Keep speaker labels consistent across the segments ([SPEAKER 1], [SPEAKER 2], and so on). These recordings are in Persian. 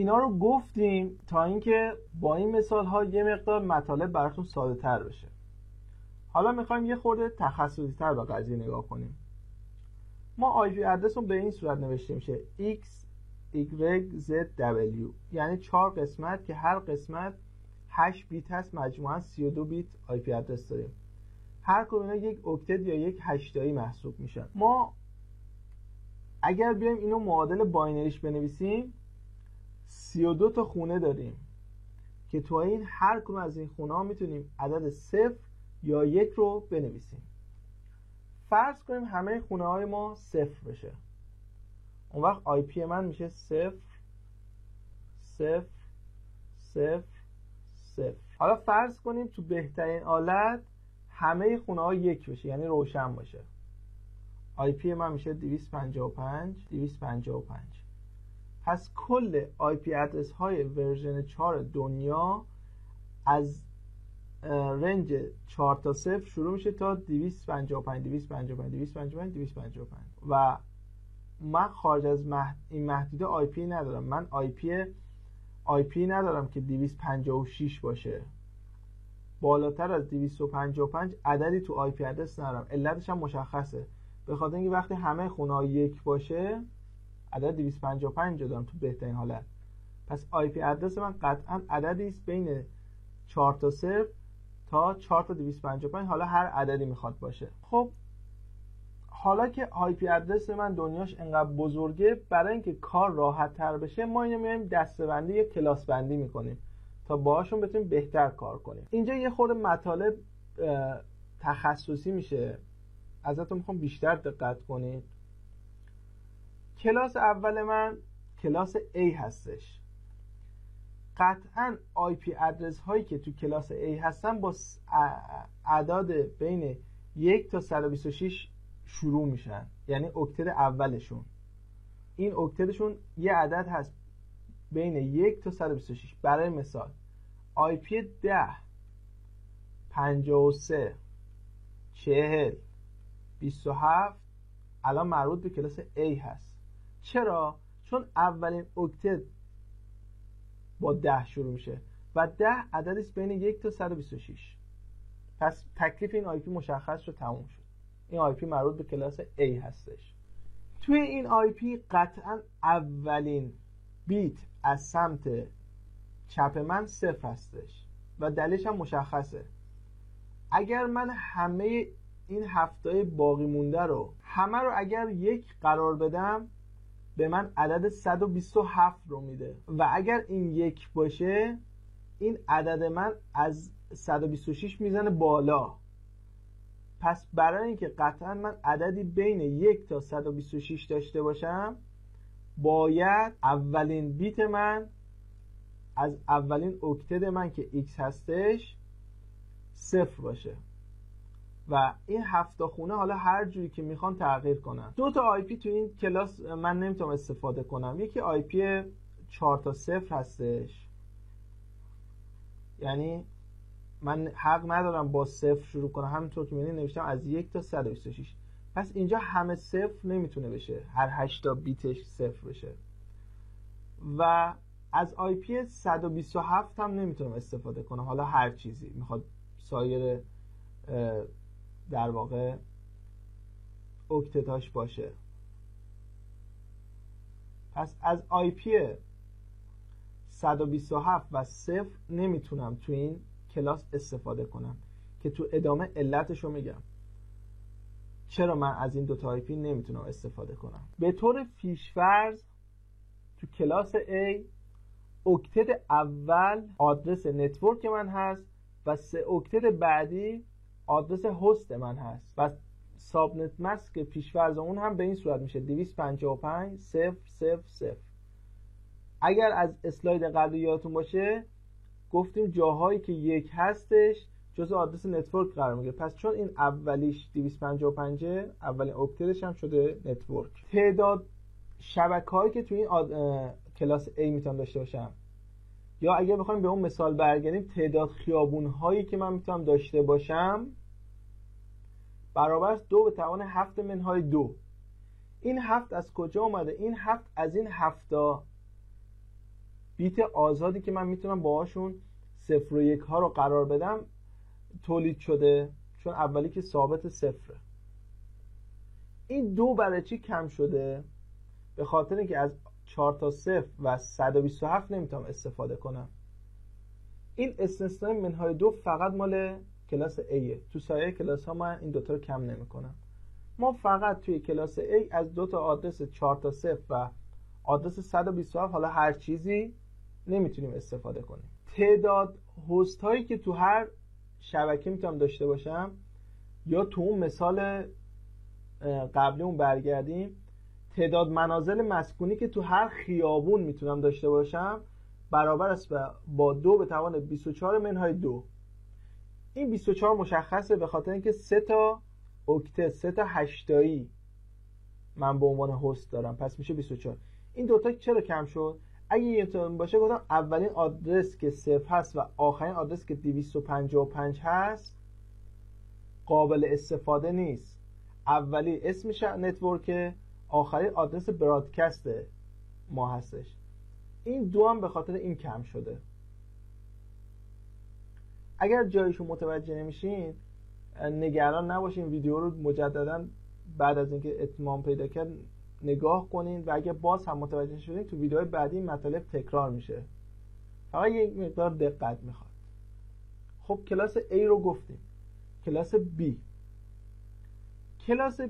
[SPEAKER 1] اینا رو گفتیم تا اینکه با این مثال ها یه مقدار مطالب براتون ساده تر بشه. حالا میخوایم یه خورده تخصصی تر به قضیه نگاه کنیم. ما آی پی ادرس رو به این صورت نوشته میشه X Y Z W، یعنی 4 قسمت که هر قسمت 8 بیت هست، مجموعاً 32 بیت آی پی ادرس داریم. هر کدوم اینا یک اکتت یا یک هشتایی محسوب میشن. ما اگر بیایم اینو معادل باینریش بنویسیم 32 تا خونه داریم که تو این هر کدوم از این خونه ها میتونیم عدد 0 یا 1 رو بنویسیم. فرض کنیم همه خونه های ما 0 بشه، اون وقت آی پی من میشه 0 0 0 0. حالا فرض کنیم تو بهترین حالت همه خونه ها 1 بشه، یعنی روشن باشه. آی پی من میشه 255 255. پس کل آی پی ادرس های ورژن 4 دنیا از رنج 4 تا 0 شروع میشه تا 255 255 255 255 و من خارج از این محدوده آی پی ندارم. من آی پی ندارم که 256 باشه. بالاتر از 255 عددی تو آی پی ادرس ندارم. علتش هم مشخصه، به خاطر اینکه وقتی همه خونه ها 1 باشه عدد 255 دارم تو بهترین حالت. پس آی پی ادرس من قطعا عددی است بین 4 تا 0 تا 4 تا 255، حالا هر عددی میخواد باشه. خب حالا که آی پی ادرس من دنیاش انقدر بزرگه، برای اینکه کار راحت تر بشه ما اینو میایم دسته‌بندی یا کلاس بندی میکنیم تا باهاشون بتونیم بهتر کار کنیم. اینجا یه خورده مطالب تخصصی میشه، ازتون میخوام بیشتر دقت کنید. کلاس اول من کلاس A هستش. قطعا آی پی ادرس هایی که تو کلاس A هستن با اعداد بین 1 تا 126 شروع میشن، یعنی اکتد اولشون. این اکتدشون یه عدد هست بین 1 تا 126. برای مثال آی پی 10 53 40 27 الان مربوط به کلاس A هست. چرا؟ چون اولین اکتد با 10 شروع میشه و 10 عددی است بین 1 تا 126. پس تکلیف این آی پی مشخص شد، تموم شد. این آی پی مربوط به کلاس A هستش. توی این آی پی قطعا اولین بیت از سمت چپ من 0 هستش و دلیلش هم مشخصه. اگر من همه این هفتای باقی مونده رو اگر 1 قرار بدم به من عدد 127 رو میده و اگر این 1 باشه این عدد من از 126 میزنه بالا. پس برای اینکه قطعا من عددی بین 1 تا 126 داشته باشم باید اولین بیت من از اولین اکتد من که x هستش 0 باشه و این 7 خونه حالا هر جوری که میخوان تغییر کنن. 2 تا آی پی تو این کلاس من نمیتونم استفاده کنم. یکی آی پی 4 تا 0 هستش، یعنی من حق ندارم با 0 شروع کنم، همینطور که می‌بینید نوشتم از 1 تا 126. پس اینجا همه 0 نمیتونه بشه، هر 8 تا بیتش 0 بشه. و از آی پی 127 هم نمیتونم استفاده کنم، حالا هر چیزی میخواد سایر در واقع اکتتاش باشه. پس از آی پی 127 و 0 نمیتونم تو این کلاس استفاده کنم که تو ادامه علتش رو میگم چرا من از این 2 تا آی پی نمیتونم استفاده کنم. به طور پیش‌فرض تو کلاس A اکتد اول آدرس نتورک من هست و 3 اکتد بعدی آدرس هست من هست و سابنت ماسک پیش‌فرض اون هم به این صورت میشه 255 0 0 0. اگر از اسلاید قبلی یادتون باشه گفتیم جاهایی که 1 هستش جزء آدرس نتورک قرار میگیره. پس چون این اولیش 255 اولین اکتدش هم شده نتورک. تعداد شبکه‌هایی که تو این کلاس A میتونم داشته باشم، یا اگر بخوایم به اون مثال برگردیم تعداد خیابون‌هایی که من میتونم داشته باشم برابر است 2 به توان 7 منهای 2. این 7 از کجا اومده؟ این 7 از این 7 بیت آزادی که من میتونم باهاشون 0 و 1 ها رو قرار بدم تولید شده، چون اولی که ثابت 0. این 2 برای چی کم شده؟ به خاطر اینکه از 4 تا 0 و 127 نمیتونم استفاده کنم. این استثنای منهای 2 فقط مال کلاس A. تو سایر کلاس ها من این دوتا رو کم نمی کنم. ما فقط توی کلاس A از 2 تا آدرس 4 تا 0 و آدرس 127 حالا هر چیزی نمیتونیم استفاده کنیم. تعداد هست هایی که تو هر شبکه میتونم داشته باشم، یا تو اون مثال قبلی اون برگردیم، تعداد منازل مسکونی که تو هر خیابون میتونم داشته باشم برابر است با 2 به توان 24 منهای 2. این 24 مشخصه به خاطر اینکه 3 تا اکتت، 3 تا هشتایی من به عنوان هست دارم، پس میشه 24. این دوتا چرا کم شد؟ اگه یادتون باشه گفتم اولین آدرس که 0 هست و آخرین آدرس که 255 هست قابل استفاده نیست. اولی اسمش نتورک، آخری آدرس برادکست ما هستش. این دو هم به خاطر این کم شده. اگر جایشو متوجه نمیشین نگران نباشین، ویدیو رو مجددا بعد از اینکه اتمام پیدا کرد نگاه کنین و اگر باز هم متوجه شدین تو ویدیوهای بعدی مطالب تکرار میشه، فقط یک مقدار دقت میخواد. خب کلاس A رو گفتیم. کلاس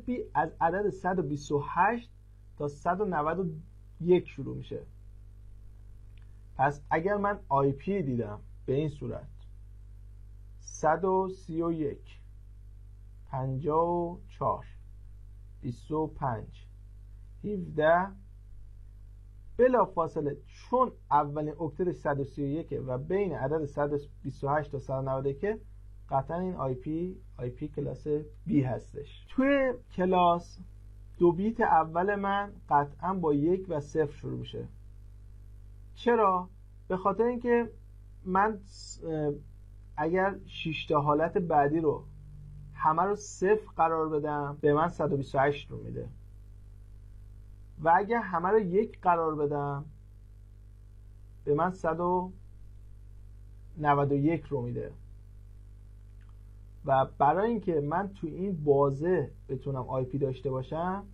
[SPEAKER 1] B از عدد 128 تا 191 شروع میشه. پس اگر من IP دیدم به این صورت 131 54 25 17 بلا فاصله، چون اولین اکتدش 131 و بین عدد 128 تا 191 قطعا این IP کلاس B هستش. توی کلاس 2 بیت اول من قطعا با 1 و 0 شروع میشه. چرا؟ به خاطر اینکه من اگر 6 تا حالت بعدی رو همه رو 0 قرار بدم به من 128 رو میده و اگر همه رو 1 قرار بدم به من 191 رو میده. و برای اینکه من تو این بازه بتونم IP داشته باشم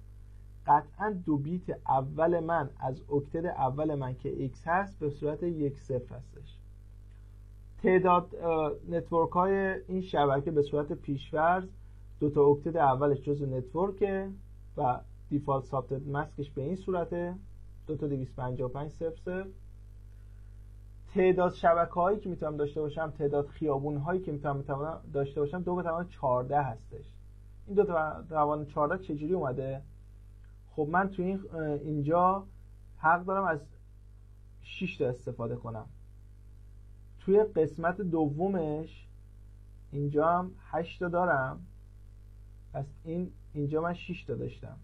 [SPEAKER 1] قطعا 2 بیت اول من از اکتد اول من که X هست به صورت 1 0 هستش. تعداد نتورک های این شبکه به صورت پیش‌فرض 2 تا اکتد اولش جزء نتورکه و دیفالت ثابت مسکش به این صورته 2 تا 255 00. تعداد شبکه هایی که میتونم داشته باشم، تعداد خیابون هایی که میتونم داشته باشم 2 به توان 14 هستش. این 2 به توان 14 چجوری اومده؟ خب من تو اینجا حق دارم از 6 تا استفاده کنم. توی قسمت دومش اینجا هم 8 تا دارم، پس اینجا من 6 تا داشتم.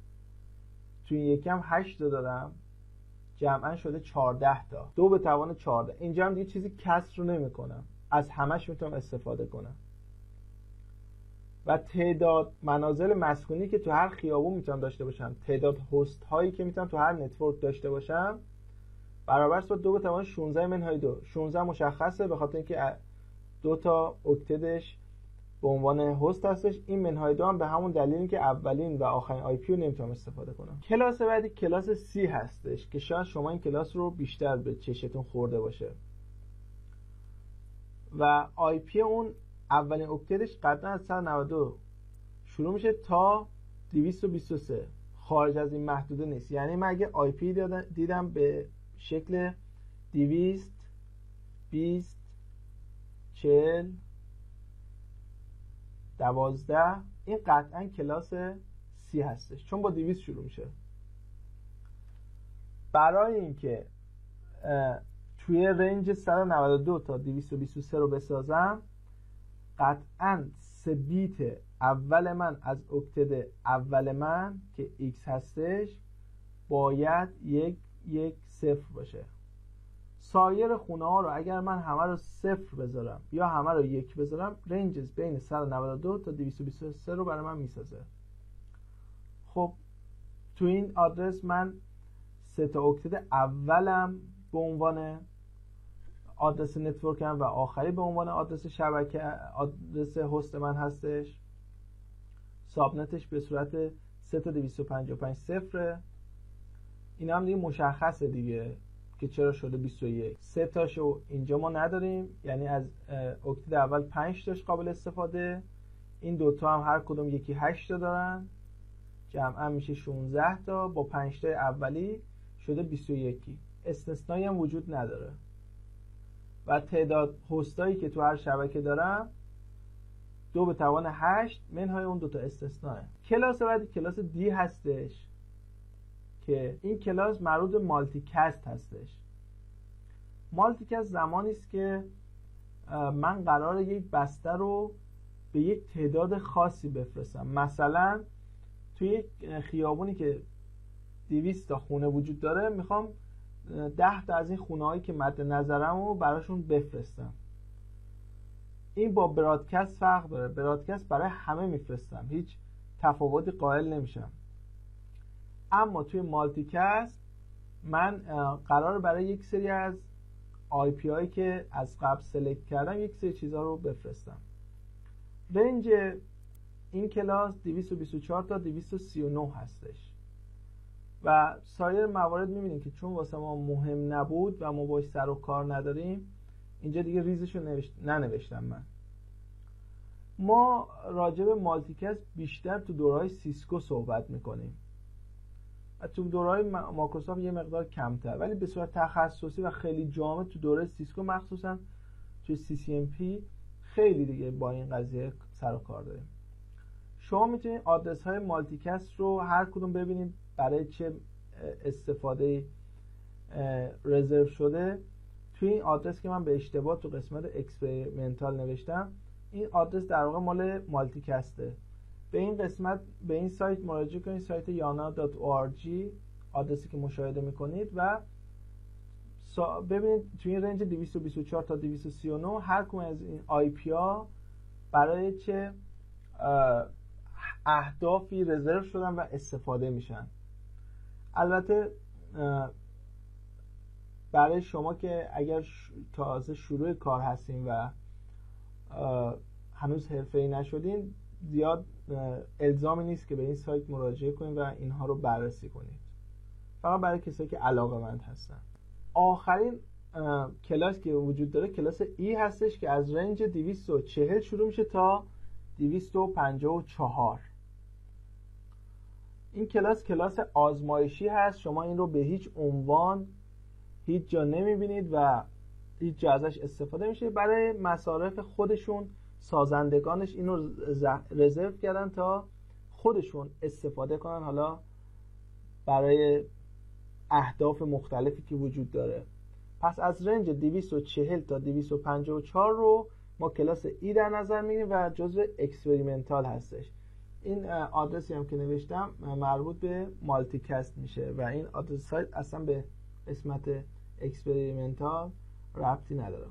[SPEAKER 1] توی یکم 8 تا دارم، جمعا شده 14 تا. 2 به توان 14. اینجا هم دیگه چیزی کسر رو نمی کنم، از همش میتونم استفاده کنم. و تعداد منازل مسکونی که تو هر خیابون میتونم داشته باشم، تعداد هست هایی که میتونم تو هر نتورک داشته باشم برابر است با 2 به توان 16 منهای 2. 16 مشخصه به خاطر اینکه 2 تا اکتدش به عنوان هست هستش. این منهای 2 هم به همون دلیلی که اولین و آخرین IP رو نمیتونم استفاده کنم. کلاس بعدی کلاس C هستش که شاید شما این کلاس رو بیشتر به چشتون خورده باشه و IP اون اولین اکتدش قطعا از 192 شروع میشه تا 223. خارج از این محدوده نیست. یعنی من اگه IP دیدم به شکل 200 20 40 12 این قطعا کلاس C هستش، چون با 200 شروع میشه. برای اینکه توی رنج 192 تا 223 رو بسازم قطعا 3 بیت اول من از اکتد اول من که X هستش باید 1 1 0 باشه. سایر خونه ها رو اگر من همه رو 0 بذارم یا همه رو 1 بذارم رنجز بین 192 تا 223 رو برای من میسازه. خب تو این آدرس من 3 تا اکتد اولم به عنوان آدرس نتورکم و آخری به عنوان آدرس شبکه آدرس هست من هستش. سابنتش به صورت 3.255 صفره. این هم دیگه مشخصه دیگه که چرا شده 21. 3 تاشو اینجا ما نداریم، یعنی از اکتید اول 5 تاش قابل استفاده. این دوتا هم هر کدوم یکی 8 تا دارن، جمعا میشه 16 تا، با 5 تا اولی شده 21. استثنایی هم وجود نداره و تعداد هستایی که تو هر شبکه دارم 2 به توان 8 منهای اون دوتا استثناه. کلاس بعدی کلاس دی هستش که این کلاس مربوط به مالتی کست هستش. مالتی کست زمانی است که من قراره یک بسته رو به یک تعداد خاصی بفرستم. مثلا توی یک خیابونی که 200 تا خونه وجود داره، میخوام 10 تا از این خونه هایی که مد نظرم رو براشون بفرستم. این با برادکست فرق داره. برادکست برای همه میفرستم، هیچ تفاوتی قائل نمیشم. اما توی مالتیکست من قرار برای یک سری از آی پی هایی که از قبل سلکت کردم یک سری چیزها رو بفرستم. رنج این کلاس 224 تا 239 هستش و سایر موارد میبینیم که چون واسه ما مهم نبود و ما باش سر و کار نداریم، اینجا دیگه ریزشو ننوشتم من. ما راجع به مالتیکست بیشتر تو دورهای سیسکو صحبت میکنیم و تو دورهای مایکروسافت یه مقدار کمتر، ولی به صورت تخصصی و خیلی جامع تو دوره سیسکو مخصوصا توی CCNP خیلی دیگه با این قضیه سر و کار داریم. شما میتونید آدرس های مالتیکست رو هر کدوم ببینید برای چه استفاده رزرو شده. توی این آدرس که من به اشتباه تو قسمت اکسپریمنتال نوشتم، این آدرس در واقع مال مالتیکسته. به این قسمت به این سایت مراجعه کنید، سایت yana.org، آدرسی که مشاهده میکنید و ببینید توی این رنج 224 تا 239 هر کدوم از این آی پی ها برای چه اهدافی رزرو شدن و استفاده میشن. البته برای شما که اگر تازه شروع کار هستین و هنوز حرفه‌ای نشدین، زیاد الزامی نیست که به این سایت مراجعه کنید و اینها رو بررسی کنید، فقط برای کسایی که علاقه‌مند هستن. آخرین کلاس که وجود داره کلاس ای هستش که از رنج 240 شروع میشه تا 254. این کلاس آزمایشی هست. شما این رو به هیچ عنوان هیچ جا نمیبینید و هیچ جا ازش استفاده میشه. برای مصارف خودشون سازندگانش اینو رزرو کردن تا خودشون استفاده کنن، حالا برای اهداف مختلفی که وجود داره. پس از رنج 240 تا 254 رو ما کلاس ای در نظر میگیریم و جزء اکسپریمنتال هستش. این آدرسی هم که نوشتم مربوط به مالتیکست میشه و این آدرس سایت اصلا به قسمت اکسپریمنتال ربطی نداره.